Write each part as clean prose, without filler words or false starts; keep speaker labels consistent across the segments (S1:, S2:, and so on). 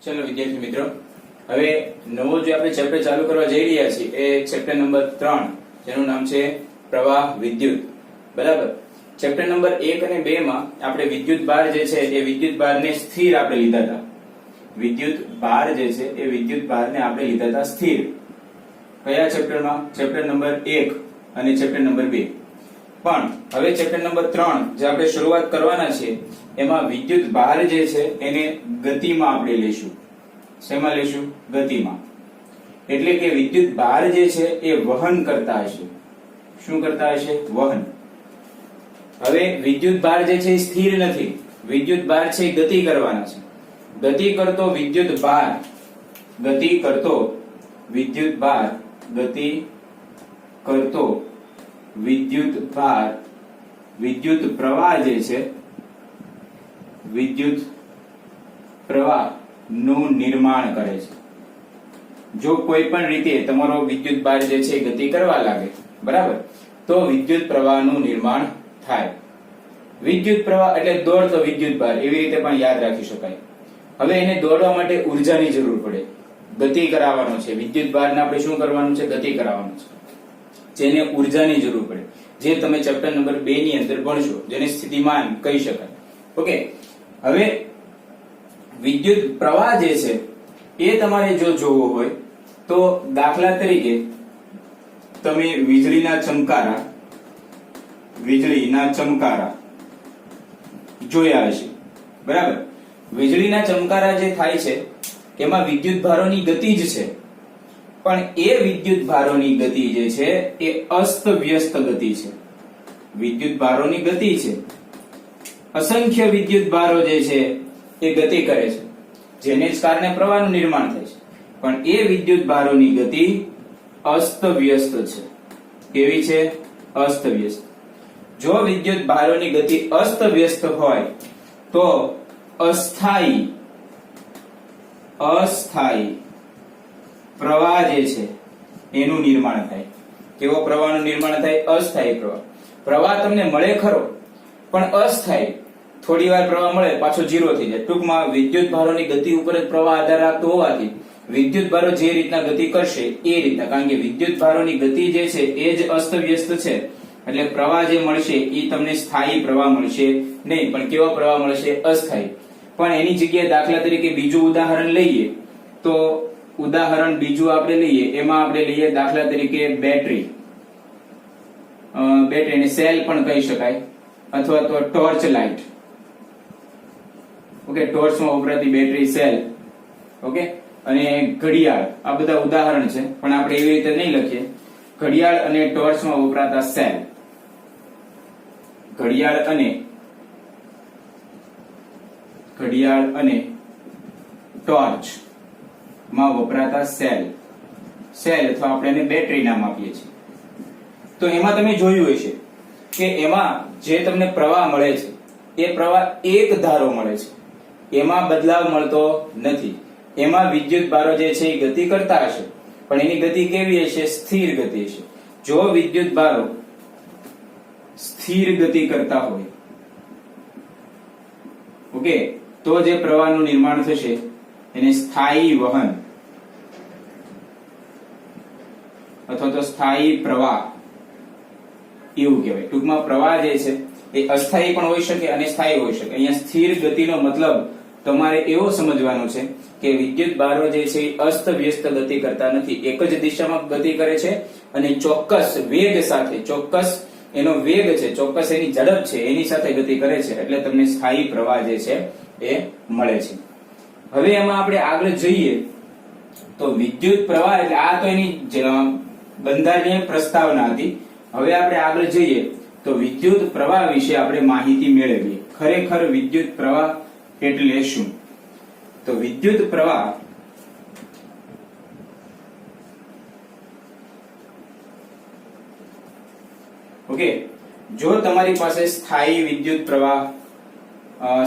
S1: ચલો વિદ્યાર્થી મિત્રો, હવે નવો જે આપણે ચેપ્ટર ચાલુ કરવા જઈ રહ્યા છીએ એ ચેપ્ટર નંબર 3 જેનું નામ છે પ્રવાહ વિદ્યુત. બરાબર. ચેપ્ટર નંબર 1 અને 2 માં આપણે વિદ્યુત ભાર જે છે એ વિદ્યુત ભારને સ્થિર આપણે લીધા હતા. વિદ્યુત ભાર જે છે એ વિદ્યુત ભારને આપણે લીધા હતા સ્થિર. કયા ચેપ્ટરમાં? ચેપ્ટર નંબર 1 અને ચેપ્ટર નંબર 2. પણ હવે ચેપ્ટર નંબર 3 જે આપણે શરૂઆત કરવાના છે એમાં વિદ્યુત ભાર જે છે એને ગતિમાં આપણે લેશું. શેમાં લેશું? ગતિમાં. એટલે કે વિદ્યુત ભાર જે છે એ વહન કરતા હશે. શું કરતા હશે? વહન. હવે વિદ્યુત ભાર જે છે એ સ્થિર નથી. વિદ્યુત ભાર છે એ ગતિ કરવાના છે. ગતિ કરતો વિદ્યુત ભાર, ગતિ કરતો વિદ્યુત ભાર, ગતિ કરતો વિદ્યુત ભાર, વિદ્યુત પ્રવાહ જે છે, વિદ્યુત પ્રવાહ નું નિર્માણ કરે છે. જો કોઈ પણ રીતે તમારો વિદ્યુત ભાર જે છે ગતિ કરવા લાગે, બરાબર, તો વિદ્યુત પ્રવાહનું નિર્માણ થાય. વિદ્યુત પ્રવાહ એટલે દોડતો વિદ્યુત ભાર, એવી રીતે પણ યાદ રાખી શકાય. હવે એને દોડવા માટે ઉર્જાની જરૂર પડે. ગતિ કરાવવાનો છે વિદ્યુત ભારને, આપણે શું કરવાનું છે? ગતિ કરાવવાનું છે, જેને ઉર્જાની જરૂર પડે, જે તમે ચેપ્ટર નંબર 2 ની અંદર ભણશો, જેને સ્થિતિમાન કહી શકાય. ઓકે. હવે વિદ્યુત પ્રવાહ જે છે એ તમારે જો જોવો હોય તો દાખલા તરીકે તમે વીજળીના ચમકારા જોયા હશે, બરાબર. વીજળીના ચમકારા જે થાય છે એમાં વિદ્યુત ભારોની ગતિ જ છે, પણ એ વિદ્યુત ભારોની ગતિ જે છે એ અસ્ત વ્યસ્ત ગતિ છે. વિદ્યુત ભારોની ગતિ છે, અસંખ્ય વિદ્યુત ભારો જે છે એ ગતિ કરે છે, જેને જ કારણે પ્રવાહનું નિર્માણ થાય છે. પણ એ વિદ્યુત ભારોની ગતિ અસ્ત વ્યસ્ત છે. કેવી છે? અસ્ત વ્યસ્ત. જો વિદ્યુત ભારોની ગતિ અસ્ત વ્યસ્ત હોય તો અસ્થાયી પ્રવાહ જે છે એનું નિર્માણ થાય. કેવો પ્રવાહનું નિર્માણ થાય? અસ્થાયી પ્રવાહ. પ્રવાહ તમને મળે ખરો, પણ અસ્થાયી. થોડી વાર પ્રવાહ મળે, પાછો 0 થઈ જાય. ટૂંકમાં વિદ્યુત ભારોની ગતિ ઉપર જ પ્રવાહ આધાર રાખતો હોવાથી વિદ્યુત ભારો જે રીતના ગતિ કરશે એ રીતના, કારણ કે વિદ્યુત ભારોની ગતિ જે છે એ જ અસ્ત વ્યસ્ત છે, એટલે પ્રવાહ જે મળશે એ તમને સ્થાયી પ્રવાહ મળશે નહીં, પણ કેવો પ્રવાહ મળશે? અસ્થાયી. પણ એની જગ્યાએ દાખલા તરીકે બીજું ઉદાહરણ લઈએ તો ઉદાહરણ બીજું આપણે લઈએ, એમાં આપણે લઈએ દાખલા તરીકે બેટરીને સેલ પણ કહી શકાય, અથવા તો ટોર્ચ લાઇટ. ઓકે, ટોર્ચમાં વપરાતી બેટરી, સેલ, ઓકે, અને ઘડિયાળ. આ બધા ઉદાહરણ છે, પણ આપણે એવી રીતે નહીં લખીએ. ઘડિયાળ અને ટોર્ચમાં વપરાતા સેલ, ઘડિયાળ અને ટોર્ચ માં વપરાતા સેલ અથવા આપણે એને બેટરી નામ આપીએ છીએ. તો એમાં તમે જોયું હશે કે એમાં જે તમને પ્રવાહ મળે છે એ પ્રવાહ એક ધારો મળે છે, એમાં બદલાવ મળતો નથી. એમાં વિદ્યુત ભારો જે છે એ ગતિ કરતા હશે, પણ એની ગતિ કેવી હશે? સ્થિર ગતિ હશે. જો વિદ્યુત ભારો સ્થિર ગતિ કરતા હોય, ઓકે, તો જે પ્રવાહનું નિર્માણ થશે એને સ્થાયી વહન અથવા તો સ્થાયી પ્રવાહ એવું કહેવાય. ટૂંકમાં પ્રવાહ જે છે એ અસ્થાયી પણ હોઈ શકે અને સ્થાયી હોઈ શકે. અહીંયા સ્થિર ગતિનો મતલબ તમારે એવો સમજવાનો છે કે વિદ્યુત ભારો જે છે એ અસ્ત વ્યસ્ત ગતિ કરતા નથી, એક જ દિશામાં ગતિ કરે છે અને ચોક્કસ વેગ સાથે, ચોક્કસ એનો વેગ છે, ચોક્કસ એની ઝડપ છે, એની સાથે ગતિ કરે છે, એટલે તમને સ્થાયી પ્રવાહ જે છે એ મળે છે. હવે એમાં આપણે આગળ જઈએ તો વિદ્યુત પ્રવાહ એટલે આ તો એની બંધારણીય પ્રસ્તાવના હતી. હવે આપણે આગળ જઈએ તો વિદ્યુત પ્રવાહ વિશે આપણે માહિતી મેળવીએ. ખરેખર વિદ્યુત પ્રવાહ એટલે શું? તો વિદ્યુત પ્રવાહ ઓકે, જો તમારી પાસે સ્થાયી વિદ્યુત પ્રવાહ,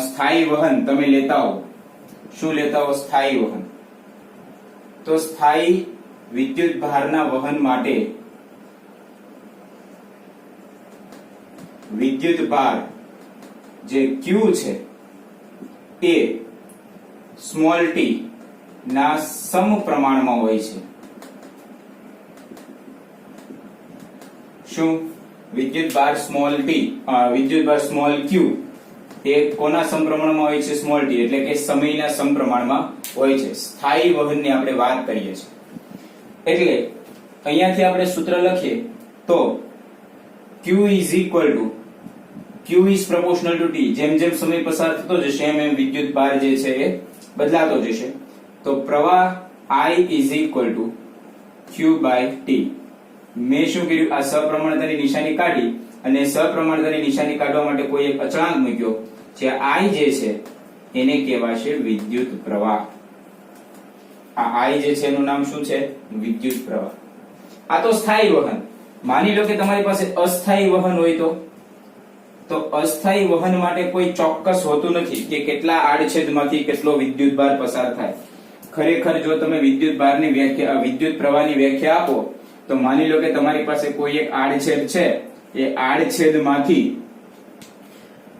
S1: સ્થાયી વહન તમે લેતા હો, શું લેતા હો? સ્થાયી વહન. તો સ્થાયી વિદ્યુત ભારના વહન માટે વિદ્યુત ભાર જે Q છે એ સ્મોલ t ના સમપ્રમાણમાં હોય છે. શું? વિદ્યુતભાર સ્મોલ ટી, વિદ્યુતભાર સ્મોલ ક્યુ એ કોના સમપ્રમાણમાં હોય છે? સ્મોલ ટી, એટલે કે સમયના સમપ્રમાણમાં હોય છે. સ્થાયી વહનની આપણે વાત કરીએ છીએ. એટલે અહીંયાથી આપણે સૂત્ર લખીએ તો Q is equal to Q is proportional to T. જેમ જેમ સમય પસાર થતો જશે એમ એમ વિદ્યુતભાર જે છે એ બદલાતો જશે. તો પ્રવાહ I is equal to Q by T. મેં શું કર્યું? આ સપ્રમાણતાની નિશાની કાઢી અને સપ્રમાણતાની નિશાની કાઢવા માટે કોઈ એક અચળાંક મૂક્યો. જે I જે છે એને કહેવાશે વિદ્યુત પ્રવાહ. આ I જે છે એનું નામ શું છે? વિદ્યુત પ્રવાહ. આ તો સ્થાયી વહન. માની લો કે તમારી પાસે અસ્થાયી વહન હોય તો અસ્થાયી વહન માટે કોઈ ચોક્કસ હોતું નથી કે કેટલા આડછેદમાંથી કેટલો વિદ્યુતભાર પસાર થાય. ખરેખર જો તમે વિદ્યુતભારની વ્યાખ્યા, વિદ્યુત પ્રવાહની વ્યાખ્યા આપો તો માની લો કે તમારી પાસે કોઈ એક આડછેદ છે, એ આડછેદમાંથી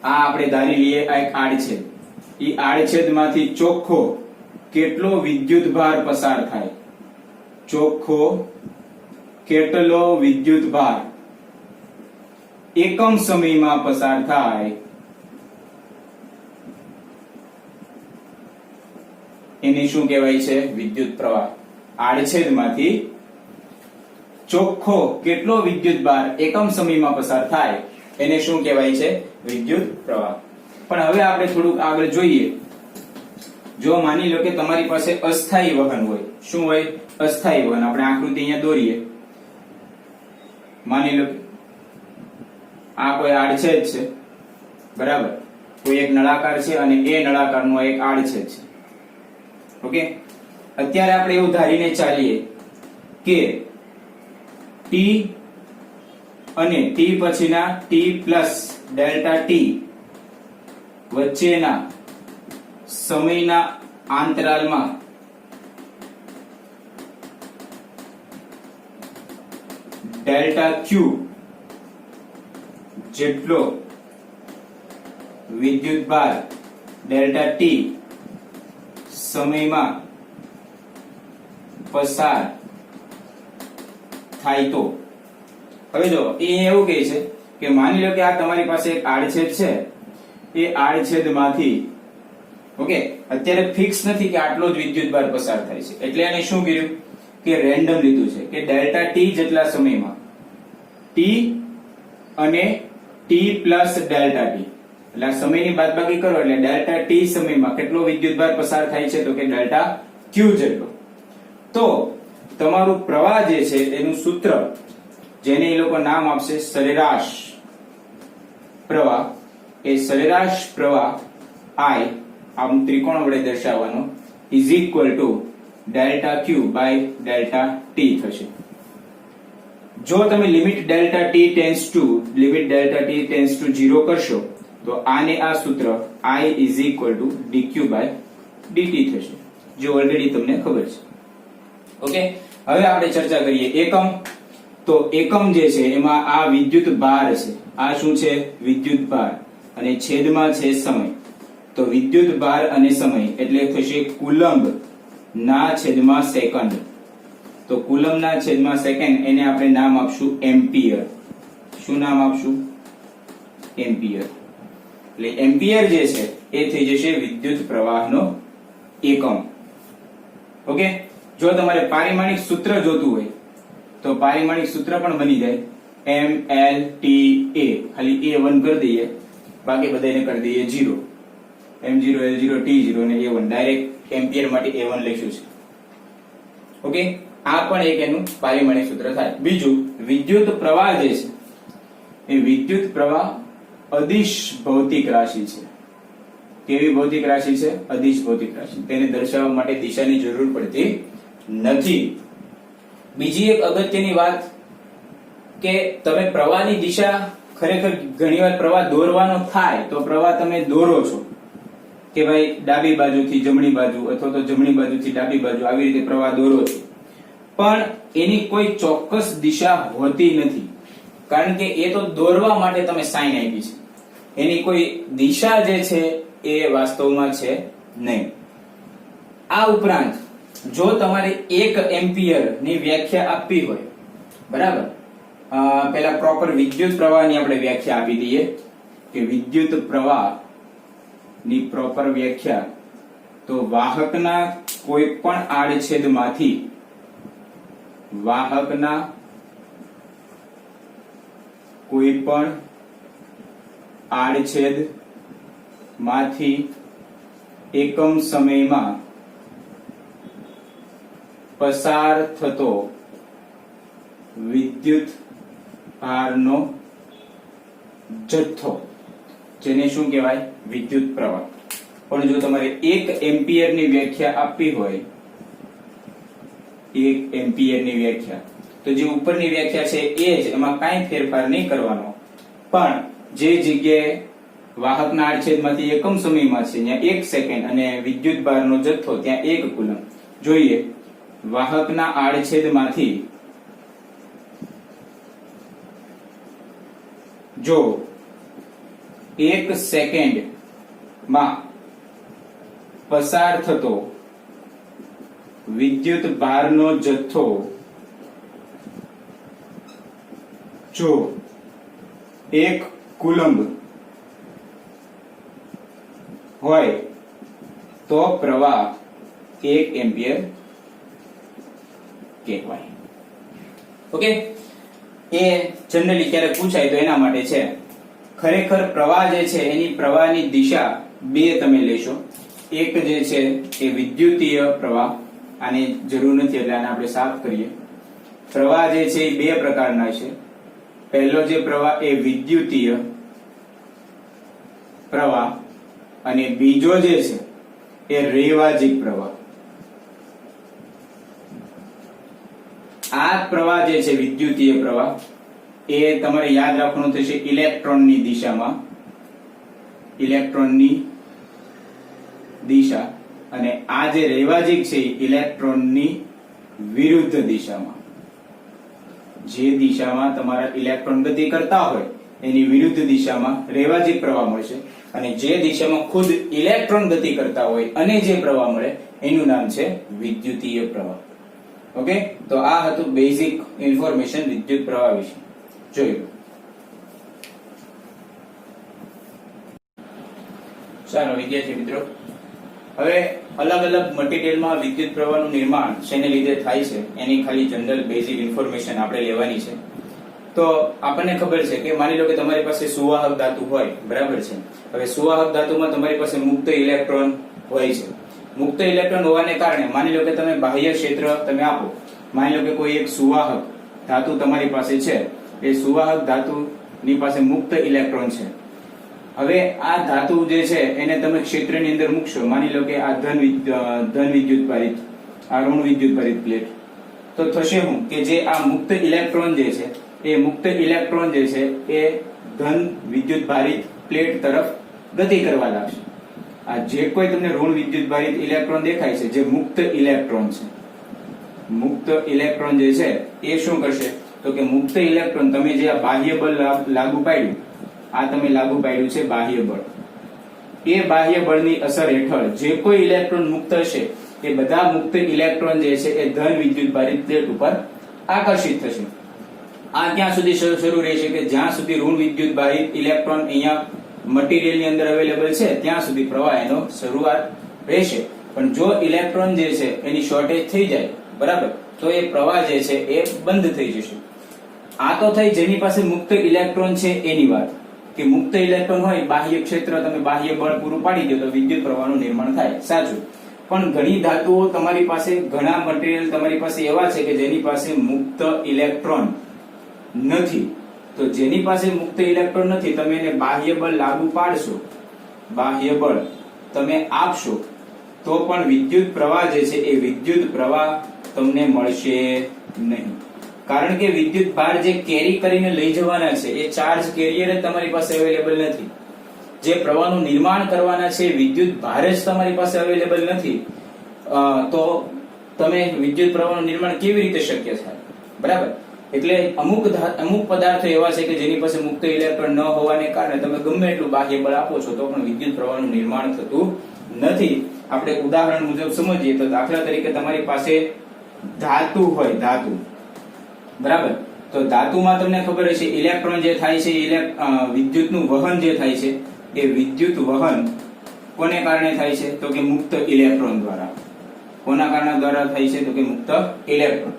S1: આ આપણે ધારી લઈએ આ એક આડછેદ, એ આડછેદમાંથી ચોખ્ખો કેટલો વિદ્યુતભાર પસાર થાય, ચોખ્ખો કેટલો વિદ્યુતભાર એકમ સમયમાં પસાર થાય એને શું કહેવાય છે? વિદ્યુત પ્રવાહ. આડછેદમાંથી ચોખ્ખો કેટલો વિદ્યુતભાર એકમ સમયમાં પસાર થાય એને શું કહેવાય છે? વિદ્યુત પ્રવાહ. પણ હવે આપણે થોડુંક આગળ જોઈએ. જો માની લો કે તમારી પાસે અસ્થાયી વહન હોય. શું હોય? અસ્થાયી વહન. આપણે આકૃતિ અહીંયા દોરીએ. માની લો આ કોઈ આડછેદ છે, બરાબર? કોઈ એક નળાકાર છે અને એ નળાકારનો એક આડછેદ છે. ઓકે, અત્યારે આપણે એવું ધારીને ચાલીએ કે T અને T પછીના T પ્લસ ડેલ્ટા T વચ્ચેના સમયના અંતરાલમાં ડેલ્ટા Q જેટલો વિદ્યુતભાર ડેલ્ટા T સમયમાં પસાર થાય તો હવે જો એ એવું કહે છે કે માની લો કે આ તમારી પાસે એક આડછેદ છે, એ આડછેદમાંથી ઓકે અત્યારે ફિક્સ નથી કે આટલો જ વિદ્યુતભાર પસાર થાય છે, એટલે એને શું કર્યું કે રેન્ડમ લીધું છે કે ડેલ્ટા T જેટલા સમયમાં T અને T પ્લસ ડેલ્ટા T, એટલે આ સમયની બાદબાકી કરો એટલે ડેલ્ટા T સમયમાં કેટલો વિદ્યુતભાર પસાર થાય છે? તો કે ડેલ્ટા Q જેટલો. તો તમારું પ્રવાહ જે છે એનું સૂત્ર જેને એ લોકો નામ આપશે સરેરાશ પ્રવાહ, એ સરેરાશ પ્રવાહ I આમ ત્રિકોણ વડે દર્શાવવાનો is equal to delta Q by delta T થશે. જો તમે limit delta T tends to 0 કરશો તો આને આ સૂત્ર I is equal to dq by dt થશે, જે ઓલરેડી તમને ખબર છે. ઓકે, હવે આપણે ચર્ચા કરીએ એકમ. તો એકમ જે છે એમાં આ વિદ્યુત ભાર છે, આ શું છે? વિદ્યુત ભાર, અને છેદમાં છે સમય. તો વિદ્યુત ભાર અને સમય એટલે થશે કુલંબ ના છેદમાં સેકન્ડ. તો કુલંબ ના છેદમાં સેકન્ડ એને આપણે નામ આપશું એમ્પિયર. શું નામ આપશું? એમ્પિયર. એટલે એમ્પિયર જે છે એ થઈ જશે વિદ્યુત પ્રવાહનો એકમ. ઓકે, જો તમારે પારિમાણિક સૂત્ર જોતું હોય તો પારિમાણિક સૂત્ર પણ બની જાય MLTA. ખાલી A1 કરી દઈએ, બાકી બધાને કરી દઈએ 0. M0 L0 T0 અને A1 ડાયરેક્ટ એમ્પિયર માટે A1 લખ્યું છે. ઓકે, આ પણ એક એનું પારિમાણિક સૂત્ર થાય. બીજું વિદ્યુત પ્રવાહ જે છે એ વિદ્યુત પ્રવાહ અદિશ ભૌતિક રાશિ છે. કેવી ભૌતિક રાશિ છે? અદિશ ભૌતિક રાશિ. તેને દર્શાવવા માટે દિશાની જરૂર પડતી નથી. બીજી એક અગત્યની વાત કે તમે પ્રવાહની દિશા, ખરેખર ઘણીવાર પ્રવાહ દોરવાનો થાય તો પ્રવાહ તમે દોરો છો કે ભાઈ ડાબી બાજુથી જમણી બાજુ અથવા તો જમણી બાજુથી ડાબી બાજુ, આવી રીતે પ્રવાહ દોરો છો, પણ એની કોઈ ચોક્કસ દિશા હોતી નથી, કારણ કે એ તો દોરવા માટે તમે સાઇન આપી છે. એની કોઈ દિશા જે છે એ વાસ્તવમાં છે નહીં. આ ઉપરાંત જો તમારે 1 એમ્પિયર ની વ્યાખ્યા આપવી હોય, બરાબર, પેલા પ્રોપર વિદ્યુત પ્રવાહની આપણે વ્યાખ્યા આપી દઈએ કે વિદ્યુત પ્રવાહ ની પ્રોપર વ્યાખ્યા, તો વાહકના કોઈ પણ આડછેદમાંથી એકમ સમયમાં પસાર થતો વિદ્યુત ભારનો જથ્થો, જેને શું કહેવાય? વિદ્યુત પ્રવાહ. પણ જો તમારે 1 એમ્પિયર ની વ્યાખ્યા આપવી હોય, 1 એમ્પિયર ની વ્યાખ્યા, તો જે ઉપરની વ્યાખ્યા છે એ જ, એમાં કાંઈ ફેરફાર નહીં કરવાનો, પણ જે જગ્યાએ વાહકના આડછેદમાંથી એકમ સમયમાં છે ત્યાં 1 સેકન્ડ અને વિદ્યુત ભારનો જથ્થો ત્યાં 1 કુલમ. જોઈએ, વાહકના આડછેદમાંથી જો 1 સેકન્ડમાં પસાર થતો વિદ્યુત ભારનો જથ્થો જો 1 કુલંબ હોય તો પ્રવાહ 1 એમ્પિયર કહેવાય. ઓકે, એ જનરલી ક્યારે પૂછાય તો એના માટે છે. ખરેખર પ્રવાહ જે છે એની પ્રવાહની દિશા બે તમે લેશો. એક જે છે એ વિદ્યુતીય પ્રવાહ, આની જરૂર નથી એટલે આને આપણે સાફ કરીએ. પ્રવાહ જે છે એ બે પ્રકારના છે. પહેલો જે પ્રવાહ એ વિદ્યુતીય પ્રવાહ અને બીજો જે છે એ રૈવાજિક પ્રવાહ. આ પ્રવાહ જે છે વિદ્યુતીય પ્રવાહ એ તમારે યાદ રાખવાનું થશે ઇલેક્ટ્રોનની દિશામાં, ઇલેક્ટ્રોનની દિશા, અને આ જે રૈવાજિક છે ઇલેક્ટ્રોનની વિરુદ્ધ દિશામાં. જે દિશામાં તમારા ઇલેક્ટ્રોન ગતિ કરતા હોય એની વિરુદ્ધ દિશામાં રૈવાજિક પ્રવાહ મળશે, અને જે દિશામાં ખુદ ઇલેક્ટ્રોન ગતિ કરતા હોય અને જે પ્રવાહ મળે એનું નામ છે વિદ્યુતીય પ્રવાહ. ઓકે, તો આ હતું બેઝિક ઇન્ફોર્મેશન વિદ્યુત પ્રવાહ વિશે. જોયું. ચાલો વિદ્યાર્થી મિત્રો, હવે અલગ અલગ મટીરીયલમાં વિદ્યુત પ્રવાહનું નિર્માણ શેને લીધે થાય છે એની ખાલી જનરલ બેઝિક ઇન્ફોર્મેશન આપણે લેવાની છે. તો આપણને ખબર છે કે માની લો કે તમારી પાસે સુવાહક ધાતુ હોય, બરાબર છે. હવે સુવાહક ધાતુમાં તમારી પાસે મુક્ત ઇલેક્ટ્રોન હોય છે. મુક્ત ઇલેક્ટ્રોન હોવાને કારણે માની લો કે તમે બાહ્ય ક્ષેત્ર તમે આપો, માની લો કે કોઈ એક સુવાહક ધાતુ તમારી પાસે છે, એ સુવાહક ધાતુની પાસે મુક્ત ઇલેક્ટ્રોન છે. હવે આ ધાતુ જે છે એને તમે ક્ષેત્રની અંદર મૂકશો, માની લો કે આ ધન વિદ્યુત ભારિત, આ ઋણ વિદ્યુત ભારિત પ્લેટ, તો થશે શું કે જે આ મુક્ત ઇલેક્ટ્રોન જે છે એ મુક્ત ઇલેક્ટ્રોન જે છે એ ધન વિદ્યુત ભારિત પ્લેટ તરફ ગતિ કરવા લાગશે. આ જે કોઈ તમને ઋણ વિદ્યુત ભારિત ઇલેક્ટ્રોન દેખાય છે, જે મુક્ત ઇલેક્ટ્રોન છે, મુક્ત ઇલેક્ટ્રોન જે છે એ શું કરશે તો કે મુક્ત ઇલેક્ટ્રોન તમે જે આ બાહ્ય બળ લાગુ પાડ્યું, આ તમે લાગુ પાડ્યું છે બાહ્ય બળ, એ બાહ્ય બળની અસર હેઠળ જે કોઈ ઇલેક્ટ્રોન મુક્ત હશે એ બધા મુક્ત ઇલેક્ટ્રોન જે છે એ ધન વિદ્યુત ભારિત પ્લેટ ઉપર આકર્ષિત થશે. આ ત્યાં સુધી શરૂ રહેશે કે જ્યાં સુધી ઋણ વિદ્યુત ભારિત ઇલેક્ટ્રોન અહીંયા મટીરીયલ ની અંદર અવેલેબલ છે ત્યાં સુધી પ્રવાહ એનો શરૂઆત રહેશે. પણ જો ઇલેક્ટ્રોન જે છે એની શોર્ટેજ થઈ જાય, બરાબર, તો એ પ્રવાહ જે છે એ બંધ થઈ જશે. આ તો થઈ જેની પાસે મુક્ત ઇલેક્ટ્રોન છે એની વાત, કે મુક્ત ઇલેક્ટ્રોન હોય, બાહ્ય ક્ષેત્ર તમે બાહ્ય બળ પૂરું પાડી દો તો વિદ્યુત પ્રવાહનું નિર્માણ થાય, સાચું. પણ ઘણી ધાતુઓ તમારી પાસે, ઘણા મટીરીયલ તમારી પાસે એવા છે કે જેની પાસે મુક્ત ઇલેક્ટ્રોન નથી. તો જેની પાસે મુક્ત ઇલેક્ટ્રોન નથી, તમે એને બાહ્ય બળ લાગુ પાડશો, બાહ્ય બળ તમે આપશો, તો પણ વિદ્યુત પ્રવાહ જે છે એ વિદ્યુત પ્રવાહ તમને મળશે નહીં. કારણ કે વિદ્યુત ભાર જે કેરી કરીને લઈ જવાના છે એ ચાર્જ કેરિયર જ તમારી પાસે અવેલેબલ નથી. જે પ્રવાહનું નિર્માણ કરવાના છે વિદ્યુત ભાર જ તમારી પાસે અવેલેબલ નથી, તો તમે વિદ્યુત પ્રવાહનું નિર્માણ કેવી રીતે શક્ય થાય, બરાબર? એટલે અમુક પદાર્થો એવા છે કે જેની પાસે મુક્ત ઇલેક્ટ્રોન ન હોવાને કારણે તમે ગમે એટલું બાહ્ય બળ આપો છો તો પણ વિદ્યુત પ્રવાહનું નિર્માણ થતું નથી. આપણે ઉદાહરણ મુજબ સમજીએ તો દાખલા તરીકે તમારી પાસે ધાતુ હોય, ધાતુ, બરાબર, તો ધાતુમાં તમને ખબર હશે ઇલેક્ટ્રોન જે થાય છે, વિદ્યુતનું વહન જે થાય છે, એ વિદ્યુત વહન કોને કારણે થાય છે? તો કે મુક્ત ઇલેક્ટ્રોન દ્વારા. કોના કારણે દ્વારા થાય છે? તો કે મુક્ત ઇલેક્ટ્રોન.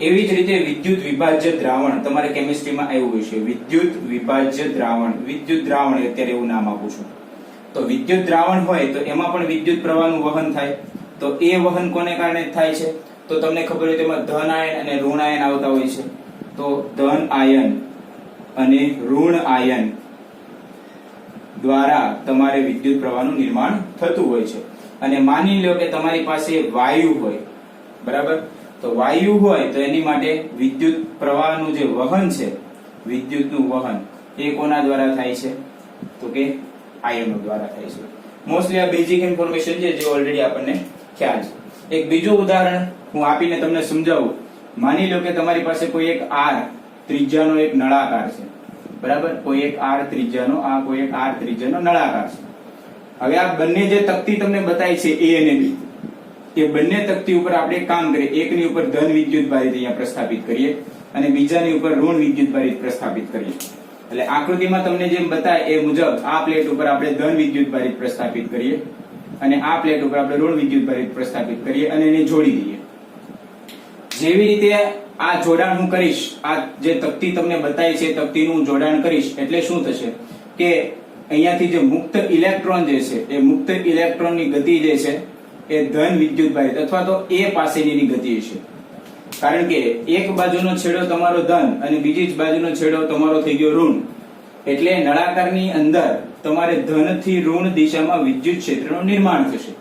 S1: એવી જ રીતે વિદ્યુત વિભાજ્ય દ્રાવણ તમારે કેમિસ્ટ્રીમાં આવ્યું હશે, વિદ્યુત વિભાજ્ય દ્રાવણ, વિદ્યુત દ્રાવણ અત્યારે એવું નામ આપું છું. તો વિદ્યુત દ્રાવણ હોય તો એમાં પણ વિદ્યુત પ્રવાહનું વહન થાય. તો એ વહન કોને કારણે થાય છે? તો તમને ખબર હોય તેમાં ધન આયન અને ઋણ આયન આવતા હોય છે. તો ધન આયન અને ઋણ આયન દ્વારા તમારે વિદ્યુત પ્રવાહનું નિર્માણ થતું હોય છે. અને માની લો કે તમારી પાસે વાયુ હોય, બરાબર, તો વાયુ હોય તો એની માટે વિદ્યુત પ્રવાહનું જે વહન છે, વિદ્યુતનું વહન, એ કોના દ્વારા થાય છે? તો કે આયનો દ્વારા થાય છે. મોસ્ટલી આ બેઝિક ઇન્ફોર્મેશન છે જે ઓલરેડી આપણને ખ્યાલ છે. એક બીજું ઉદાહરણ હું આપીને તમને સમજાવું. માની લો કે તમારી પાસે કોઈ એક આર ત્રિજ્યાનો એક નળાકાર છે, બરાબર, કોઈ એક આર ત્રિજ્યાનો, આ કોઈ એક આર ત્રિજ્યાનો નળાકાર છે. હવે આ બંને જે તકતી તમને બતાવી છે A અને B, એ બંને તકતી ઉપર આપણે કામ કરીએ. એકની ઉપર ધન વિદ્યુત ભારિત અહીંયા પ્રસ્થાપિત કરીએ અને બીજાની ઉપર ઋણ વિદ્યુત ભારિત પ્રસ્થાપિત કરીએ. એટલે આકૃતિમાં તમને જેમ બતાય એ મુજબ આ પ્લેટ ઉપર આપણે ધન વિદ્યુત ભારિત પ્રસ્થાપિત કરીએ અને આ પ્લેટ ઉપર આપણે ઋણ વિદ્યુત ભારિત પ્રસ્થાપિત કરીએ અને એને જોડી દઈએ. જેવી રીતે આ જોડાણ હું કરીશ, આ જે તકતી તમને બતાવી છે તકતીનું હું જોડાણ કરીશ એટલે શું થશે કે અહીંયાથી જે મુક્ત ઇલેક્ટ્રોન જે છે, એ મુક્ત ઇલેક્ટ્રોનની ગતિ જે છે એ ધન વિદ્યુત ભારિત અથવા તો A પાસેની ગતિ છે. કારણ કે એક બાજુનો છેડો તમારો ધન અને બીજી જ બાજુનો છેડો તમારો થઈ ગયો ઋણ. એટલે નળાકારની અંદર તમારે ધન થી ઋણ દિશામાં વિદ્યુત ક્ષેત્રનું નિર્માણ થશે.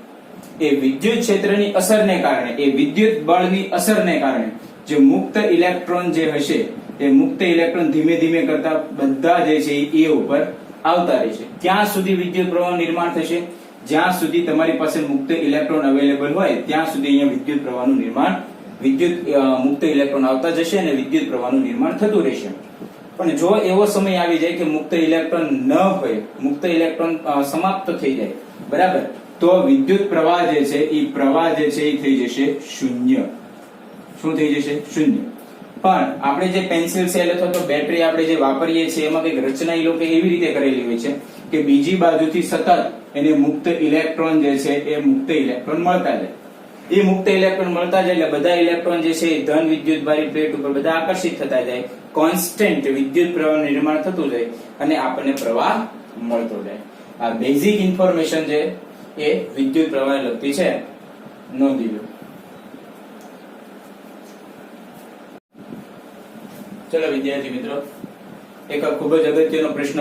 S1: એ વિદ્યુત ક્ષેત્રની અસરને કારણે, એ વિદ્યુત બળની અસરને કારણે જે મુક્ત ઇલેક્ટ્રોન જે હશે, એ મુક્ત ઇલેક્ટ્રોન ધીમે ધીમે કરતા બધા જે છે એ ઉપર આવતા રહેશે. ત્યાં સુધી વિદ્યુત પ્રવાહ નિર્માણ થશે જ્યાં સુધી તમારી પાસે મુક્ત ઇલેક્ટ્રોન અવેલેબલ હોય ત્યાં સુધી અહીંયા વિદ્યુત પ્રવાહનું નિર્માણ, મુક્ત ઇલેક્ટ્રોન આવતા જશે અને વિદ્યુત પ્રવાહનું નિર્માણ થતું રહેશે. પણ જો એવો સમય આવી જાય કે મુક્ત ઇલેક્ટ્રોન ન હોય, મુક્ત ઇલેક્ટ્રોન સમાપ્ત થઈ જાય, બરાબર, તો વિદ્યુત પ્રવાહ જે છે એ પ્રવાહ જે છે એ થઈ જશે શૂન્ય. શું થઈ જશે? શૂન્ય. પણ આપણે જે પેન્સિલ સેલ અથવા તો બેટરી આપણે જે વાપરીએ છીએ એમાં કઈક રચના એ લોકો એવી રીતે કરેલી હોય છે કે બીજી બાજુથી સતત એને મુક્ત ઇલેક્ટ્રોન જે છે એ મુક્ત ઇલેક્ટ્રોન મળતા જાય. એ મુક્ત ઇલેક્ટ્રોન મળતા જાય એટલે બધા ઇલેક્ટ્રોન જે છે ધન વિદ્યુત ભારિત પ્લેટ ઉપર બધા આકર્ષિત થતા જાય, કોન્સ્ટન્ટ વિદ્યુત પ્રવાહ નિર્માણ થતું જાય અને આપણને પ્રવાહ મળતો જાય. આ બેઝિક ઇન્ફોર્મેશન છે એ વિદ્યુત પ્રવાહને લગતી છે, નોંધી લો. ચલો વિદ્યાર્થી મિત્રો, એક ખૂબ જ અગત્યનો પ્રશ્ન,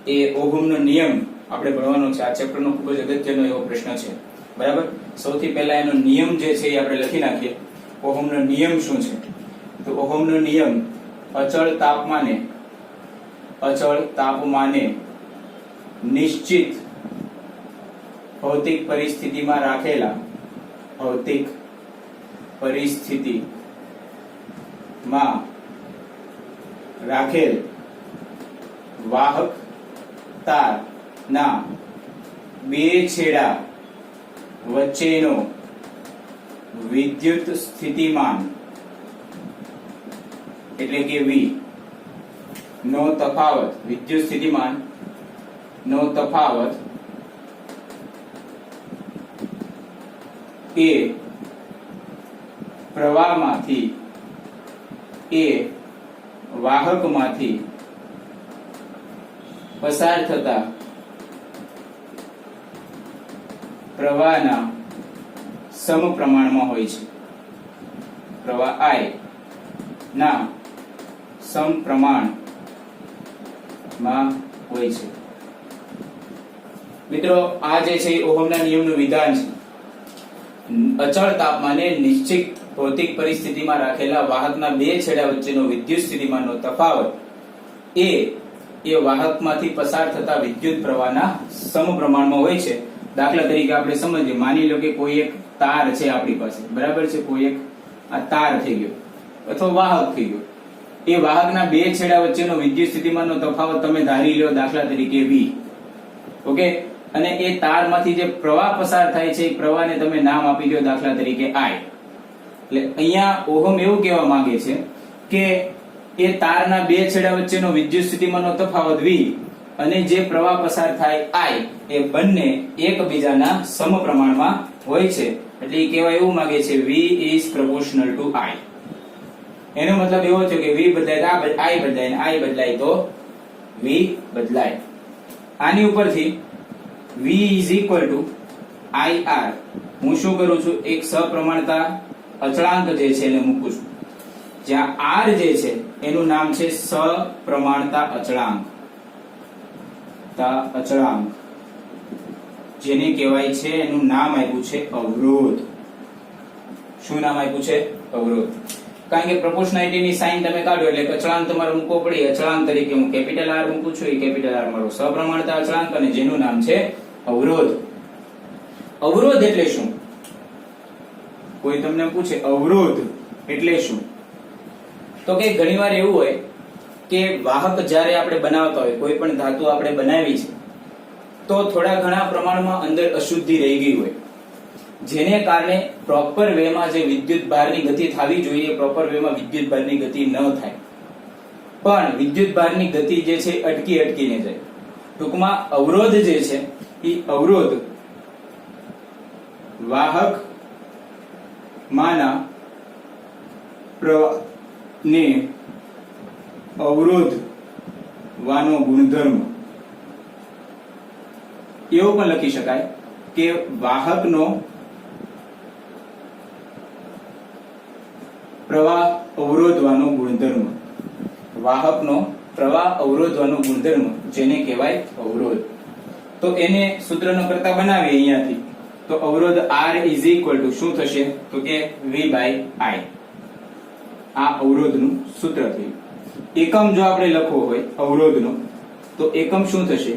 S1: એ ઓહમનો નિયમ આપણે ભણવાનો છે. આ ચેપ્ટરનો ખૂબ જ અગત્યનો એવો પ્રશ્ન છે, બરાબર. સૌથી પહેલા એનો નિયમ જે છે એ આપણે લખી નાખીએ. ઓહમનો નિયમ શું છે? તો ઓહમનો નિયમ અચળ તાપમાને નિશ્ચિત ભૌતિક પરિસ્થિતિમાં રાખેલા રાખેલ વાહક તારના બે છેડા વચ્ચેનો વિદ્યુત સ્થિતિમાન એટલે કે V નો તફાવત, વિદ્યુત સ્થિતિમાન નો તફાવત એ પ્રવાહમાંથી, એ વાહકમાંથી પસાર થતા પ્રવાહના સમપ્રમાણમાં હોય છે. પ્રવાહ I ના સમપ્રમાણમાં હોય છે. મિત્રો, આ જે છે ઓહમના નિયમનું વિધાન છે. અચળ તાપમાને નિશ્ચિત ભૌતિક પરિસ્થિતિમાં રાખેલા વાહકના બે છેડા વચ્ચેનો વિદ્યુત સ્થિતિમાનનો તફાવત એ વાહકમાંથી પસાર થતા વિદ્યુત પ્રવાહના સમપ્રમાણમાં હોય છે. દાખલા તરીકે આપણે સમજીએ, માની લો કે કોઈ એક તાર છે આપણી પાસે, બરાબર છે, કોઈ એક આ તાર થઈ ગયો અથવા વાહક થઈ ગયો. એ વાહકના બે છેડા વચ્ચેનો વિદ્યુત સ્થિતિમાનનો તફાવત તમે ધારી લો દાખલા તરીકે V. ઓકે, અને એ તારમાંથી જે પ્રવાહ પસાર થાય છે એ પ્રવાહને તમે નામ આપી દો દાખલા તરીકે I. એટલે અહીંયા ઓહમ એવું કહેવા માંગે છે કે એ તારના બે છેડા વચ્ચેનો વિદ્યુત સ્થિતિમાનનો તફાવત V અને જે પ્રવાહ પસાર થાય I એ બંને એકબીજાના સમપ્રમાણમાં હોય છે. એટલે એ કહેવા એવું માંગે છે V is proportional to I. એનો મતલબ એવો છે કે V બદલાય તો I બદલાય, અને I બદલાય તો V બદલાય. આની ઉપરથી V is equal to IR હું શું કરું છું, એક સપ્રમાણતા અચળાંક જે છે એને મૂકું છું. જ્યાં R જે છે એનું નામ છે સપ્રમાણતા અચળાંક, જેને કહેવાય છે, એનું નામ આપ્યું છે અવરોધ. શું નામ આપ્યું છે? અવરોધ. કારણ કે પ્રોપોર્શનાલિટી ની સાઇન તમે કાઢો એટલે અચળાંક તમારે મૂકવો પડે. અચળાંક તરીકે હું કેપિટલ R મૂકું છું. એ કેપિટલ R મારો સપ્રમાણતા અચળાંક અને જેનું નામ છે અવરોધ. અવરોધ એટલે શું? કોઈ તમને પૂછે અવરોધ એટલે શું, તો કે ઘણીવાર એવું હોય કે વાહક જ્યારે આપણે બનાવતા હોય, કોઈ પણ ધાતુ આપણે બનાવી છે તો થોડા ઘણા પ્રમાણમાં અંદર અશુદ્ધિ રહી ગઈ હોય, જેને કારણે પ્રોપર વેમાં જે વિદ્યુત ભારની ગતિ થવી જોઈએ પ્રોપર વેમાં વિદ્યુત ભારની ગતિ ન થાય, પણ વિદ્યુત ભારની ગતિ જે છે અટકીને જાય. ટૂંકમાં અવરોધ જે છે એ અવરોધ વાહક માના પ્રવાહને અવરોધવાનો ગુણધર્મ. એવું પણ લખી શકાય કે વાહકનો પ્રવાહ અવરોધવાનો ગુણધર્મ, વાહકનો પ્રવાહ અવરોધવાનો ગુણધર્મ જેને કહેવાય અવરોધ. તો એને સૂત્રનો કરતા બનાવીએ અહીંયાથી, તો અવરોધ R is equal to શું થશે, તો કે V by I. આ અવરોધનું સૂત્ર થયું. એકમ જો આપણે લખવો હોય અવરોધનો તો એકમ શું થશે,